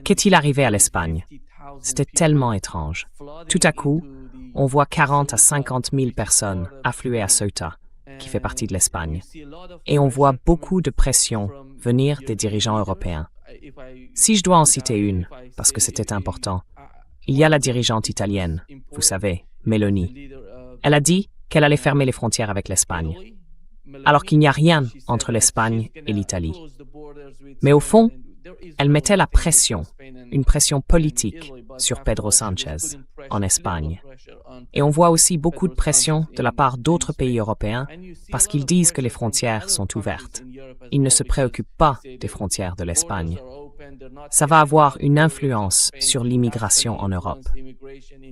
Qu'est-il arrivé à l'Espagne? C'était tellement étrange. Tout à coup, on voit 40 à 50 000 personnes affluer à Ceuta, qui fait partie de l'Espagne. Et on voit beaucoup de pression venir des dirigeants européens. Si je dois en citer une, parce que c'était important, il y a la dirigeante italienne, vous savez, Meloni. Elle a dit qu'elle allait fermer les frontières avec l'Espagne, alors qu'il n'y a rien entre l'Espagne et l'Italie. Mais au fond, elle mettait la pression, une pression politique, sur Pedro Sánchez, en Espagne. Et on voit aussi beaucoup de pression de la part d'autres pays européens parce qu'ils disent que les frontières sont ouvertes. Ils ne se préoccupent pas des frontières de l'Espagne. Ça va avoir une influence sur l'immigration en Europe.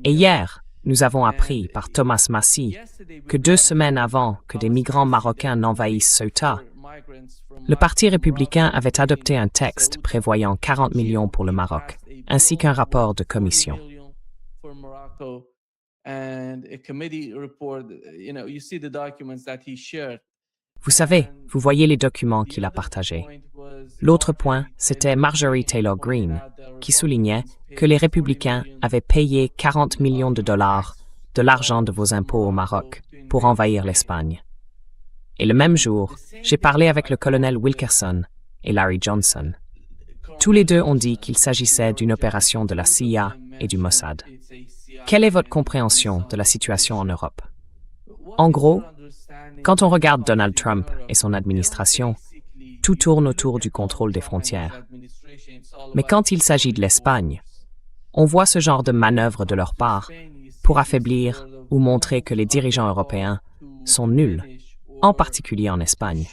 Et hier, nous avons appris par Thomas Massi que 2 semaines avant que des migrants marocains n'envahissent Ceuta, le Parti républicain avait adopté un texte prévoyant 40 millions pour le Maroc, ainsi qu'un rapport de commission. Vous savez, vous voyez les documents qu'il a partagés. L'autre point, c'était Marjorie Taylor Greene, qui soulignait que les républicains avaient payé 40 millions de dollars de l'argent de vos impôts au Maroc pour envahir l'Espagne. Et le même jour, j'ai parlé avec le colonel Wilkerson et Larry Johnson. Tous les deux ont dit qu'il s'agissait d'une opération de la CIA et du Mossad. Quelle est votre compréhension de la situation en Europe? En gros, quand on regarde Donald Trump et son administration, tout tourne autour du contrôle des frontières. Mais quand il s'agit de l'Espagne, on voit ce genre de manœuvre de leur part pour affaiblir ou montrer que les dirigeants européens sont nuls, en particulier en Espagne.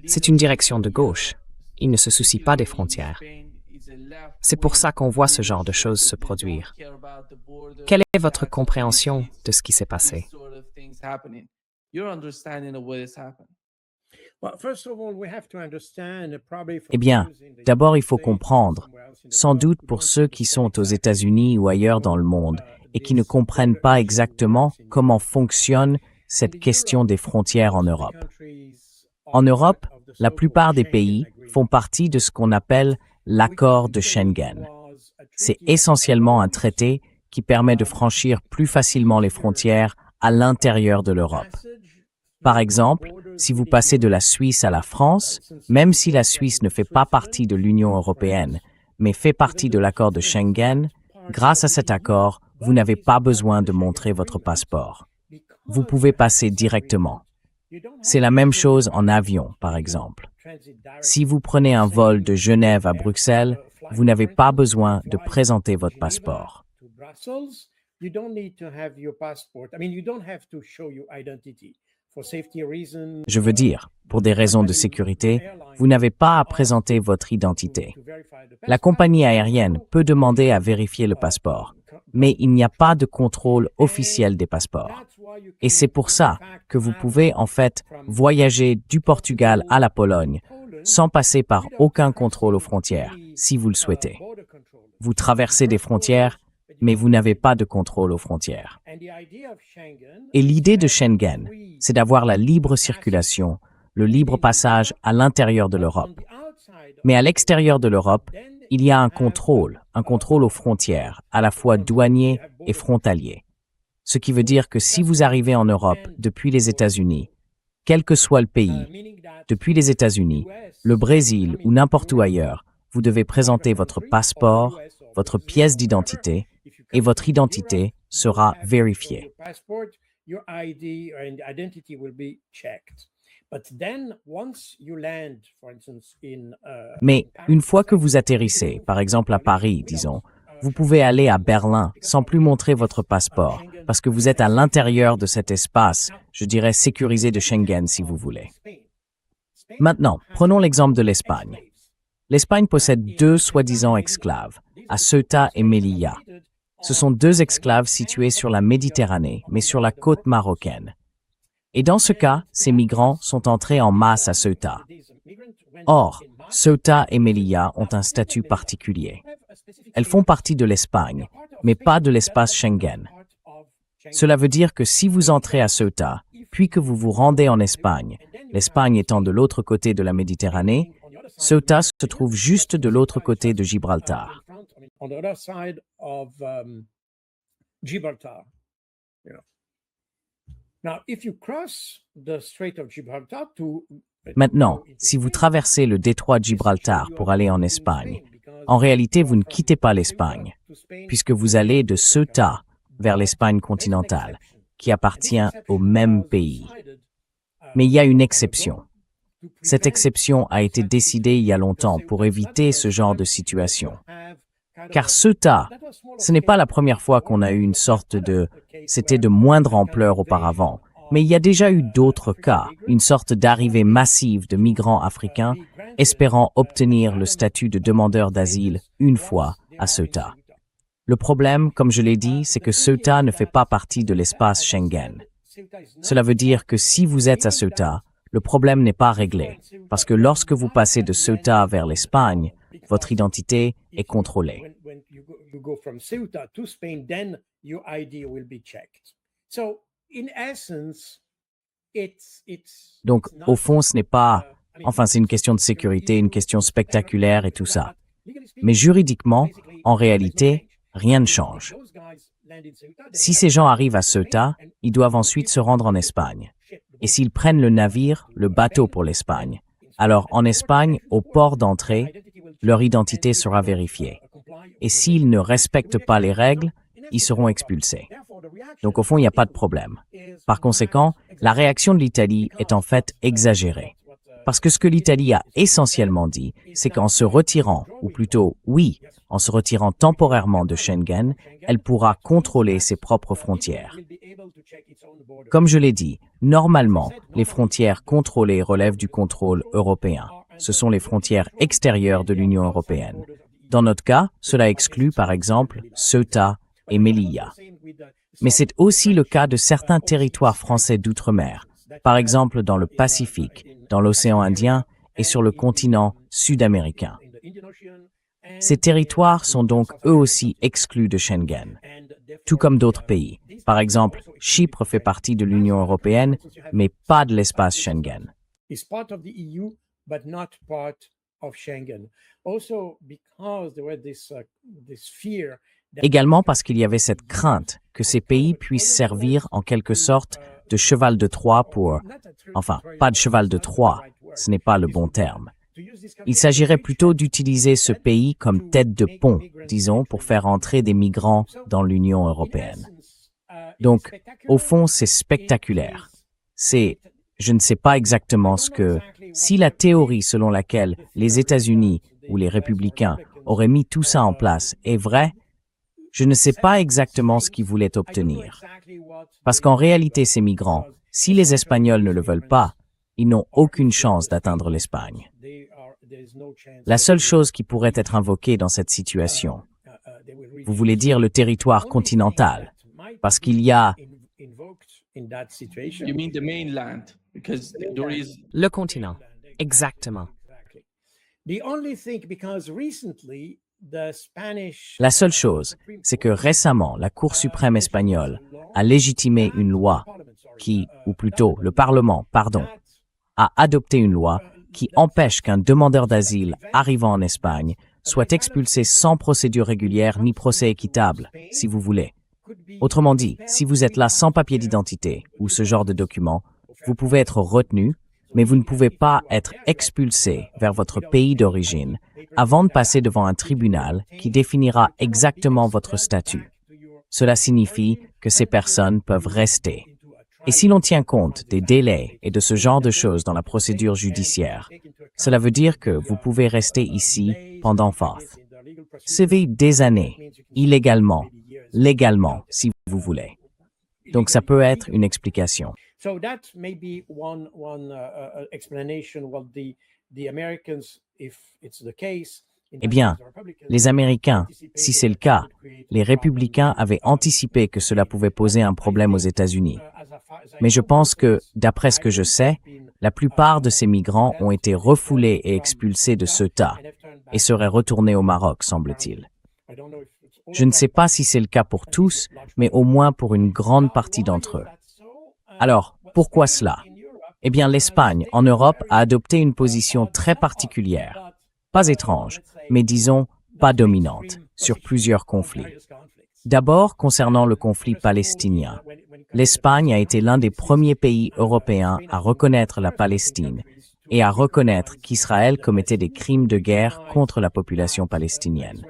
C'est une direction de gauche. Ils ne se soucient pas des frontières. C'est pour ça qu'on voit ce genre de choses se produire. Quelle est votre compréhension de ce qui s'est passé? Eh bien, d'abord il faut comprendre, sans doute pour ceux qui sont aux États-Unis ou ailleurs dans le monde et qui ne comprennent pas exactement comment fonctionne cette question des frontières en Europe. En Europe, la plupart des pays font partie de ce qu'on appelle l'accord de Schengen. C'est essentiellement un traité qui permet de franchir plus facilement les frontières à l'intérieur de l'Europe. Par exemple, si vous passez de la Suisse à la France, même si la Suisse ne fait pas partie de l'Union européenne, mais fait partie de l'accord de Schengen, grâce à cet accord, vous n'avez pas besoin de montrer votre passeport. Vous pouvez passer directement. C'est la même chose en avion, par exemple. Si vous prenez un vol de Genève à Bruxelles, vous n'avez pas besoin de présenter votre passeport. Je veux dire, pour des raisons de sécurité, vous n'avez pas à présenter votre identité. La compagnie aérienne peut demander à vérifier le passeport, mais il n'y a pas de contrôle officiel des passeports. Et c'est pour ça que vous pouvez en fait voyager du Portugal à la Pologne sans passer par aucun contrôle aux frontières, si vous le souhaitez. Vous traversez des frontières, mais vous n'avez pas de contrôle aux frontières. Et l'idée de Schengen, c'est d'avoir la libre circulation, le libre passage à l'intérieur de l'Europe. Mais à l'extérieur de l'Europe, il y a un contrôle aux frontières, à la fois douanier et frontalier. Ce qui veut dire que si vous arrivez en Europe depuis les États-Unis, quel que soit le pays, depuis les États-Unis, le Brésil ou n'importe où ailleurs, vous devez présenter votre passeport, votre pièce d'identité, et votre identité sera vérifiée. Mais une fois que vous atterrissez, par exemple à Paris, disons, vous pouvez aller à Berlin sans plus montrer votre passeport, parce que vous êtes à l'intérieur de cet espace, je dirais sécurisé de Schengen si vous voulez. Maintenant, prenons l'exemple de l'Espagne. L'Espagne possède 2 soi-disant exclaves, à Ceuta et Melilla. Ce sont 2 exclaves situés sur la Méditerranée, mais sur la côte marocaine. Et dans ce cas, ces migrants sont entrés en masse à Ceuta. Or, Ceuta et Melilla ont un statut particulier. Elles font partie de l'Espagne, mais pas de l'espace Schengen. Cela veut dire que si vous entrez à Ceuta, puis que vous vous rendez en Espagne, l'Espagne étant de l'autre côté de la Méditerranée, Ceuta se trouve juste de l'autre côté de Gibraltar. Maintenant, si vous traversez le détroit de Gibraltar pour aller en Espagne, en réalité, vous ne quittez pas l'Espagne, puisque vous allez de Ceuta vers l'Espagne continentale, qui appartient au même pays. Mais il y a une exception. Cette exception a été décidée il y a longtemps pour éviter ce genre de situation. Car Ceuta, ce n'est pas la première fois qu'on a eu une sorte de... C'était de moindre ampleur auparavant, mais il y a déjà eu d'autres cas, une sorte d'arrivée massive de migrants africains espérant obtenir le statut de demandeur d'asile une fois à Ceuta. Le problème, comme je l'ai dit, c'est que Ceuta ne fait pas partie de l'espace Schengen. Cela veut dire que si vous êtes à Ceuta, le problème n'est pas réglé, parce que lorsque vous passez de Ceuta vers l'Espagne, votre identité est contrôlée. Donc, au fond, ce n'est pas... Enfin, c'est une question de sécurité, une question spectaculaire et tout ça. Mais juridiquement, en réalité, rien ne change. Si ces gens arrivent à Ceuta, ils doivent ensuite se rendre en Espagne. Et s'ils prennent le navire, le bateau pour l'Espagne, alors en Espagne, au port d'entrée, leur identité sera vérifiée. Et s'ils ne respectent pas les règles, ils seront expulsés. Donc au fond, il n'y a pas de problème. Par conséquent, la réaction de l'Italie est en fait exagérée. Parce que ce que l'Italie a essentiellement dit, c'est qu'en se retirant, ou plutôt, oui, en se retirant temporairement de Schengen, elle pourra contrôler ses propres frontières. Comme je l'ai dit, normalement, les frontières contrôlées relèvent du contrôle européen. Ce sont les frontières extérieures de l'Union européenne. Dans notre cas, cela exclut par exemple Ceuta et Melilla. Mais c'est aussi le cas de certains territoires français d'outre-mer, par exemple dans le Pacifique, dans l'océan Indien et sur le continent sud-américain. Ces territoires sont donc eux aussi exclus de Schengen, tout comme d'autres pays. Par exemple, Chypre fait partie de l'Union européenne, mais pas de l'espace Schengen. Également parce qu'il y avait cette crainte que ces pays puissent servir en quelque sorte de cheval de Troie pour... Enfin, pas de cheval de Troie, ce n'est pas le bon terme. Il s'agirait plutôt d'utiliser ce pays comme tête de pont, disons, pour faire entrer des migrants dans l'Union européenne. Donc, au fond, c'est spectaculaire. Je ne sais pas exactement ce que... Si la théorie selon laquelle les États-Unis ou les républicains auraient mis tout ça en place est vraie, je ne sais pas exactement ce qu'ils voulaient obtenir. Parce qu'en réalité, ces migrants, si les Espagnols ne le veulent pas, ils n'ont aucune chance d'atteindre l'Espagne. La seule chose qui pourrait être invoquée dans cette situation, vous voulez dire le territoire continental, parce qu'il y a... Le continent, exactement. La seule chose, c'est que récemment, la Cour suprême espagnole a légitimé une loi qui, ou plutôt le Parlement, a adopté une loi qui empêche qu'un demandeur d'asile arrivant en Espagne soit expulsé sans procédure régulière ni procès équitable, si vous voulez. Autrement dit, si vous êtes là sans papier d'identité ou ce genre de document, vous pouvez être retenu, mais vous ne pouvez pas être expulsé vers votre pays d'origine avant de passer devant un tribunal qui définira exactement votre statut. Cela signifie que ces personnes peuvent rester. Et si l'on tient compte des délais et de ce genre de choses dans la procédure judiciaire, cela veut dire que vous pouvez rester ici pendant des années, illégalement, légalement, si vous voulez. Donc ça peut être une explication. Eh bien, les Américains, si c'est le cas, les républicains avaient anticipé que cela pouvait poser un problème aux États-Unis. Mais je pense que, d'après ce que je sais, la plupart de ces migrants ont été refoulés et expulsés de Ceuta et seraient retournés au Maroc, semble-t-il. Je ne sais pas si c'est le cas pour tous, mais au moins pour une grande partie d'entre eux. Alors, pourquoi cela? Eh bien, l'Espagne, en Europe, a adopté une position très particulière, pas étrange, mais disons pas dominante, sur plusieurs conflits. D'abord, concernant le conflit palestinien, l'Espagne a été l'un des premiers pays européens à reconnaître la Palestine et à reconnaître qu'Israël commettait des crimes de guerre contre la population palestinienne.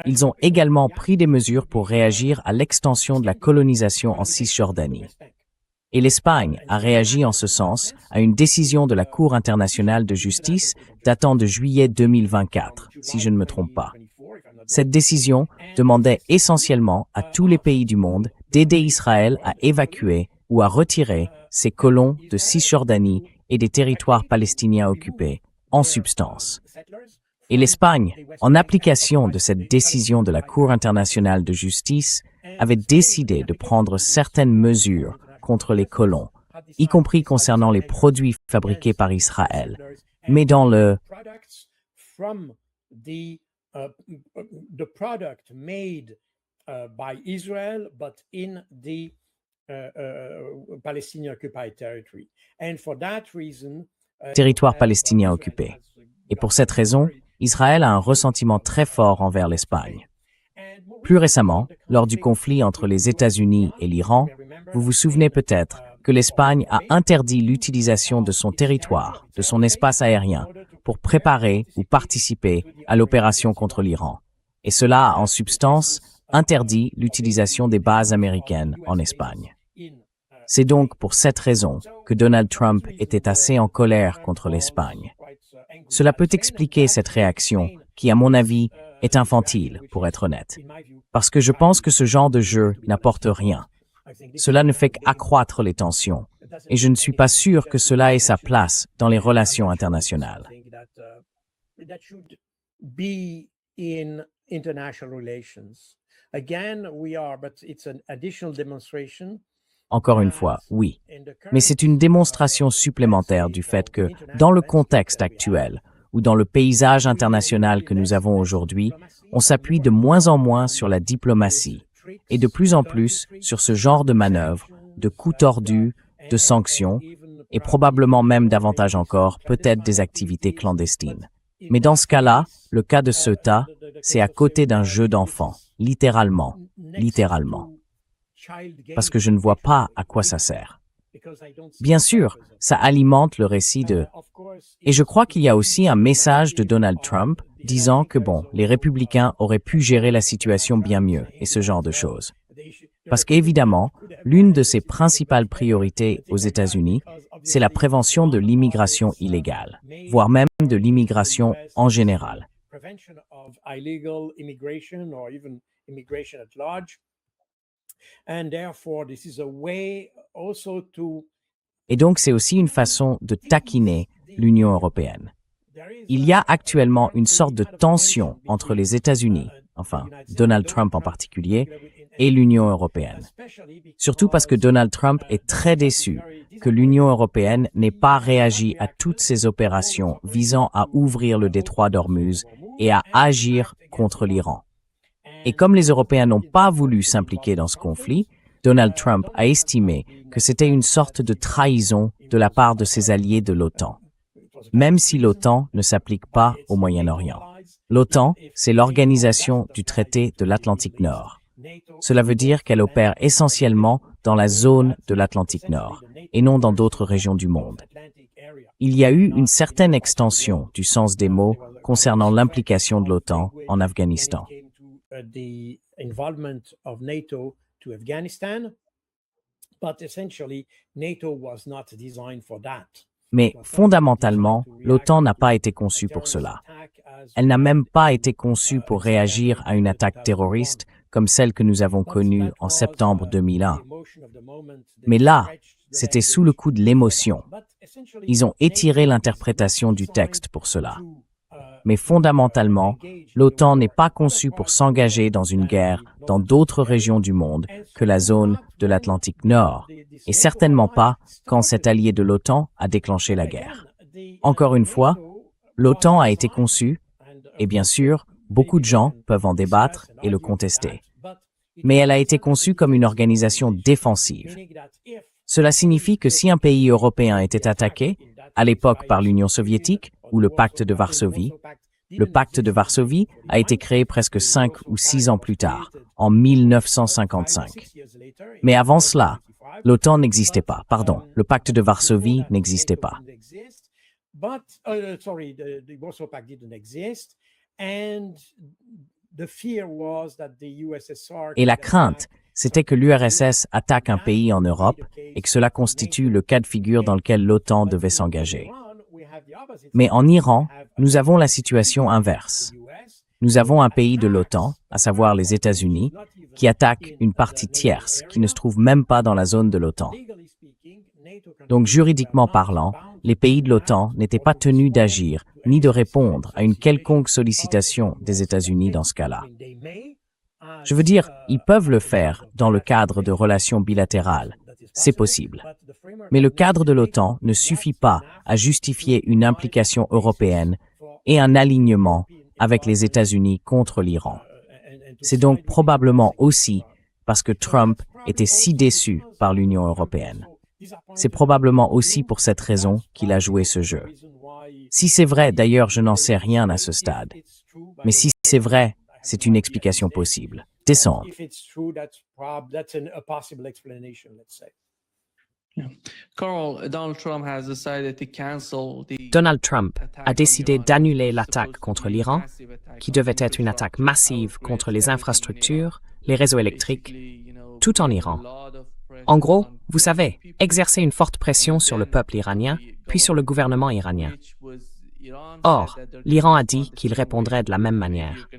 Ils ont également pris des mesures pour réagir à l'extension de la colonisation en Cisjordanie. Et l'Espagne a réagi en ce sens à une décision de la Cour internationale de justice datant de juillet 2024, si je ne me trompe pas. Cette décision demandait essentiellement à tous les pays du monde d'aider Israël à évacuer ou à retirer ses colons de Cisjordanie et des territoires palestiniens occupés, en substance. Et l'Espagne, en application de cette décision de la Cour internationale de justice, avait décidé de prendre certaines mesures contre les colons, y compris concernant les produits fabriqués par Israël, mais dans le territoire palestinien occupé. Et pour cette raison, Israël a un ressentiment très fort envers l'Espagne. Plus récemment, lors du conflit entre les États-Unis et l'Iran, vous vous souvenez peut-être que l'Espagne a interdit l'utilisation de son territoire, de son espace aérien, pour préparer ou participer à l'opération contre l'Iran. Et cela a en substance interdit l'utilisation des bases américaines en Espagne. C'est donc pour cette raison que Donald Trump était assez en colère contre l'Espagne. Cela peut expliquer cette réaction qui, à mon avis, est infantile, pour être honnête. Parce que je pense que ce genre de jeu n'apporte rien. Cela ne fait qu'accroître les tensions. Et je ne suis pas sûr que cela ait sa place dans les relations internationales. Encore une fois, oui. Mais c'est une démonstration supplémentaire du fait que, dans le contexte actuel, ou dans le paysage international que nous avons aujourd'hui, on s'appuie de moins en moins sur la diplomatie et de plus en plus sur ce genre de manœuvres, de coups tordus, de sanctions et probablement même davantage encore, peut-être des activités clandestines. Mais dans ce cas-là, le cas de Ceuta, c'est à côté d'un jeu d'enfant, littéralement. Parce que je ne vois pas à quoi ça sert. Bien sûr, ça alimente le récit de... Et je crois qu'il y a aussi un message de Donald Trump disant que les républicains auraient pu gérer la situation bien mieux et ce genre de choses. Parce qu'évidemment, l'une de ses principales priorités aux États-Unis, c'est la prévention de l'immigration illégale, voire même de l'immigration en général. Et donc, c'est aussi une façon de taquiner l'Union européenne. Il y a actuellement une sorte de tension entre les États-Unis, enfin Donald Trump en particulier, et l'Union européenne. Surtout parce que Donald Trump est très déçu que l'Union européenne n'ait pas réagi à toutes ces opérations visant à ouvrir le détroit d'Ormuz et à agir contre l'Iran. Et comme les Européens n'ont pas voulu s'impliquer dans ce conflit, Donald Trump a estimé que c'était une sorte de trahison de la part de ses alliés de l'OTAN. Même si l'OTAN ne s'applique pas au Moyen-Orient. L'OTAN, c'est l'organisation du traité de l'Atlantique Nord. Cela veut dire qu'elle opère essentiellement dans la zone de l'Atlantique Nord et non dans d'autres régions du monde. Il y a eu une certaine extension du sens des mots concernant l'implication de l'OTAN en Afghanistan. Mais fondamentalement, l'OTAN n'a pas été conçue pour cela. Elle n'a même pas été conçue pour réagir à une attaque terroriste comme celle que nous avons connue en septembre 2001. Mais là, c'était sous le coup de l'émotion. Ils ont étiré l'interprétation du texte pour cela. Mais fondamentalement, l'OTAN n'est pas conçue pour s'engager dans une guerre dans d'autres régions du monde que la zone de l'Atlantique Nord, et certainement pas quand cet allié de l'OTAN a déclenché la guerre. Encore une fois, l'OTAN a été conçue, et bien sûr, Beaucoup de gens peuvent en débattre et le contester. Mais elle a été conçue comme une organisation défensive. Cela signifie que si un pays européen était attaqué, à l'époque par l'Union soviétique ou le pacte de Varsovie, le pacte de Varsovie a été créé presque 5 ou 6 ans plus tard, en 1955. Mais avant cela, l'OTAN n'existait pas. Pardon, le pacte de Varsovie n'existait pas. Et la crainte, c'était que l'URSS attaque un pays en Europe et que cela constitue le cas de figure dans lequel l'OTAN devait s'engager. Mais en Iran, nous avons la situation inverse. Nous avons un pays de l'OTAN, à savoir les États-Unis, qui attaque une partie tierce qui ne se trouve même pas dans la zone de l'OTAN. Donc juridiquement parlant, les pays de l'OTAN n'étaient pas tenus d'agir ni de répondre à une quelconque sollicitation des États-Unis dans ce cas-là. Je veux dire, ils peuvent le faire dans le cadre de relations bilatérales. C'est possible. Mais le cadre de l'OTAN ne suffit pas à justifier une implication européenne et un alignement avec les États-Unis contre l'Iran. C'est donc probablement aussi parce que Trump était si déçu par l'Union européenne. C'est probablement aussi pour cette raison qu'il a joué ce jeu. Si c'est vrai, d'ailleurs, je n'en sais rien à ce stade. Mais si c'est vrai, c'est une explication possible. Descendre. Donald Trump a décidé d'annuler l'attaque contre l'Iran, qui devait être une attaque massive contre les infrastructures, les réseaux électriques, tout en Iran. En gros, vous savez, exercer une forte pression sur le peuple iranien, puis sur le gouvernement iranien. Or, l'Iran a dit qu'il répondrait de la même manière.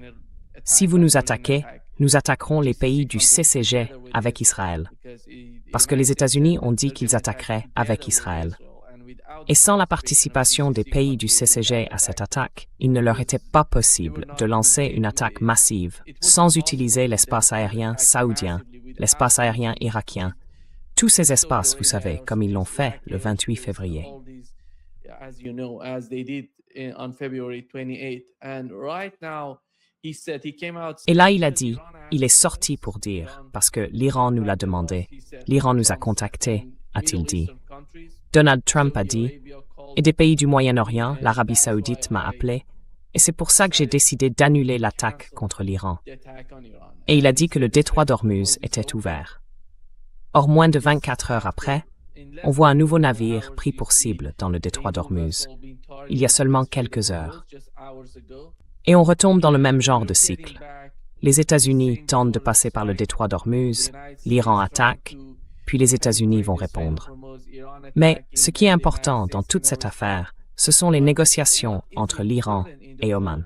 Si vous nous attaquez, nous attaquerons les pays du CCG avec Israël. Parce que les États-Unis ont dit qu'ils attaqueraient avec Israël. Et sans la participation des pays du CCG à cette attaque, il ne leur était pas possible de lancer une attaque massive sans utiliser l'espace aérien saoudien, l'espace aérien irakien, tous ces espaces, vous savez, comme ils l'ont fait le 28 février. Et là, il a dit, il est sorti pour dire, parce que l'Iran nous l'a demandé, l'Iran nous a contactés, a-t-il dit. Donald Trump a dit, et des pays du Moyen-Orient, l'Arabie saoudite m'a appelé, et c'est pour ça que j'ai décidé d'annuler l'attaque contre l'Iran. Et il a dit que le détroit d'Ormuz était ouvert. Or, moins de 24 heures après, on voit un nouveau navire pris pour cible dans le détroit d'Ormuz. Il y a seulement quelques heures. Et on retombe dans le même genre de cycle. Les États-Unis tentent de passer par le détroit d'Ormuz, l'Iran attaque, puis les États-Unis vont répondre. Mais ce qui est important dans toute cette affaire, ce sont les négociations entre l'Iran et Oman.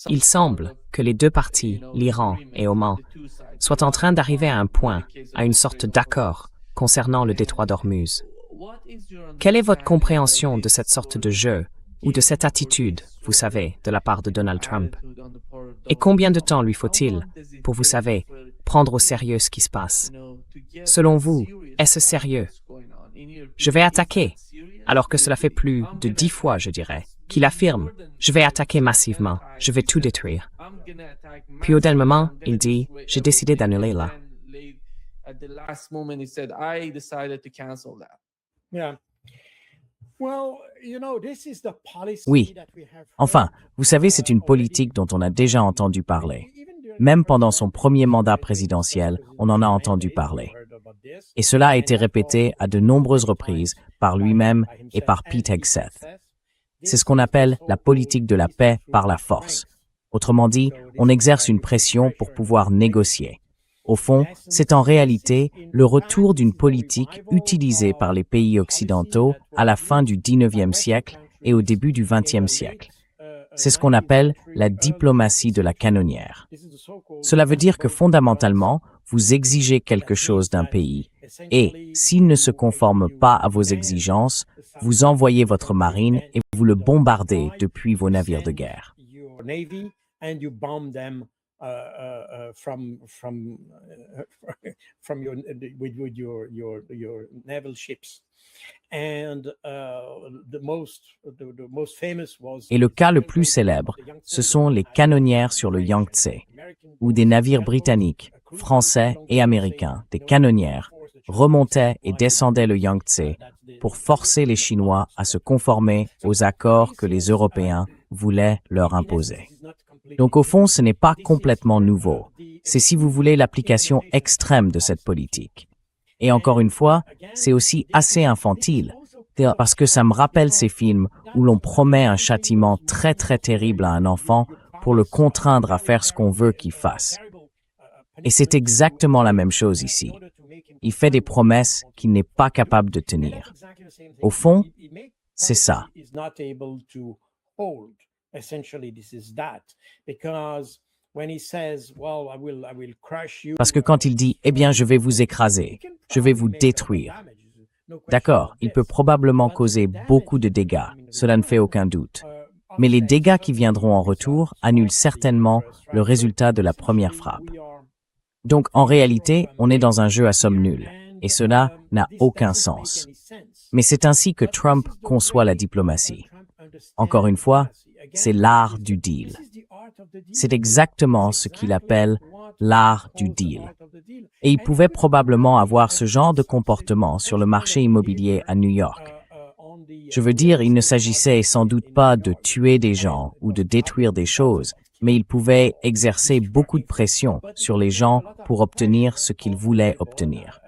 Il semble que les deux parties, l'Iran et Oman, soient en train d'arriver à un point, à une sorte d'accord concernant le détroit d'Ormuz. Quelle est votre compréhension de cette sorte de jeu ou de cette attitude, vous savez, de la part de Donald Trump? Et combien de temps lui faut-il pour, vous savez, prendre au sérieux ce qui se passe? Selon vous, est-ce sérieux? Je vais attaquer, alors que cela fait plus de 10 fois, je dirais, qu'il affirme « Je vais attaquer massivement, je vais tout détruire ». Puis au dernier moment, il dit « J'ai décidé d'annuler là ». Oui. Enfin, vous savez, c'est une politique dont on a déjà entendu parler. Même pendant son premier mandat présidentiel, on en a entendu parler. Et cela a été répété à de nombreuses reprises par lui-même et par Pete Hegseth. C'est ce qu'on appelle la politique de la paix par la force. Autrement dit, on exerce une pression pour pouvoir négocier. Au fond, c'est en réalité le retour d'une politique utilisée par les pays occidentaux à la fin du XIXe siècle et au début du XXe siècle. C'est ce qu'on appelle la diplomatie de la canonnière. Cela veut dire que fondamentalement, vous exigez quelque chose d'un pays et, s'il ne se conforme pas à vos exigences, vous envoyez votre marine et vous le bombardez depuis vos navires de guerre. from your with your naval ships. And the most famous was Et le cas le plus célèbre, ce sont les canonnières sur le Yangtze, où des navires britanniques, français et américains, des canonnières, remontaient et descendaient le Yangtze pour forcer les Chinois à se conformer aux accords que les Européens voulaient leur imposer. Donc au fond, ce n'est pas complètement nouveau. C'est, si vous voulez, l'application extrême de cette politique. Et encore une fois, c'est aussi assez infantile, parce que ça me rappelle ces films où l'on promet un châtiment très très terrible à un enfant pour le contraindre à faire ce qu'on veut qu'il fasse. Et c'est exactement la même chose ici. Il fait des promesses qu'il n'est pas capable de tenir. Au fond, c'est ça. Parce que quand il dit « Eh bien, je vais vous écraser, je vais vous détruire », d'accord, il peut probablement causer beaucoup de dégâts, cela ne fait aucun doute. Mais les dégâts qui viendront en retour annulent certainement le résultat de la première frappe. Donc, en réalité, on est dans un jeu à somme nulle, et cela n'a aucun sens. Mais c'est ainsi que Trump conçoit la diplomatie. Encore une fois, c'est l'art du deal. C'est exactement ce qu'il appelle l'art du deal. Et il pouvait probablement avoir ce genre de comportement sur le marché immobilier à New York. Je veux dire, il ne s'agissait sans doute pas de tuer des gens ou de détruire des choses, mais il pouvait exercer beaucoup de pression sur les gens pour obtenir ce qu'ils voulaient obtenir.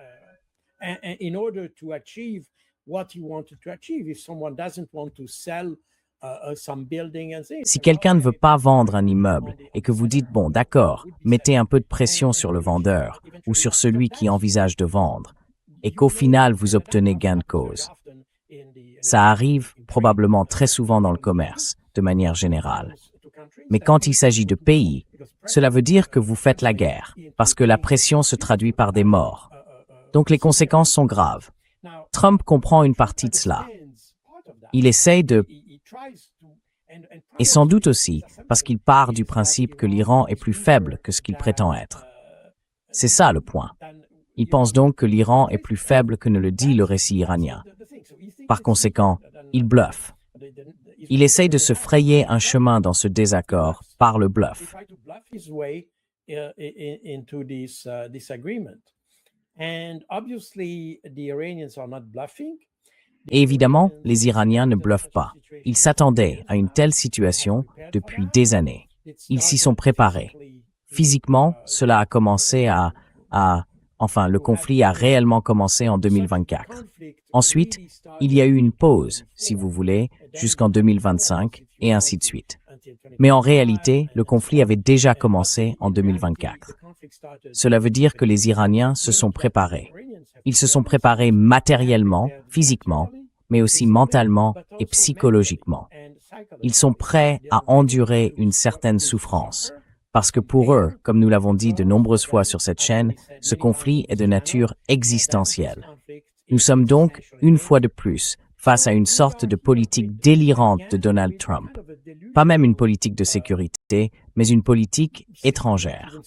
Si quelqu'un ne veut pas vendre un immeuble et que vous dites « bon, d'accord, mettez un peu de pression sur le vendeur ou sur celui qui envisage de vendre » et qu'au final vous obtenez gain de cause. Ça arrive probablement très souvent dans le commerce, de manière générale. Mais quand il s'agit de pays, cela veut dire que vous faites la guerre, parce que la pression se traduit par des morts. Donc les conséquences sont graves. Trump comprend une partie de cela. Il essaye de... Et sans doute aussi parce qu'il part du principe que l'Iran est plus faible que ce qu'il prétend être. C'est ça le point. Il pense donc que l'Iran est plus faible que ne le dit le récit iranien. Par conséquent, il bluffe. Il essaye de se frayer un chemin dans ce désaccord par le bluff. Et évidemment, les Iraniens ne bluffent pas. Ils s'attendaient à une telle situation depuis des années. Ils s'y sont préparés. Physiquement, cela a commencé Enfin, le conflit a réellement commencé en 2024. Ensuite, il y a eu une pause, si vous voulez, jusqu'en 2025, et ainsi de suite. Mais en réalité, le conflit avait déjà commencé en 2024. Cela veut dire que les Iraniens se sont préparés. Ils se sont préparés matériellement, physiquement, mais aussi mentalement et psychologiquement. Ils sont prêts à endurer une certaine souffrance. Parce que pour eux, comme nous l'avons dit de nombreuses fois sur cette chaîne, ce conflit est de nature existentielle. Nous sommes donc, une fois de plus, face à une sorte de politique délirante de Donald Trump. Pas même une politique de sécurité, mais une politique étrangère.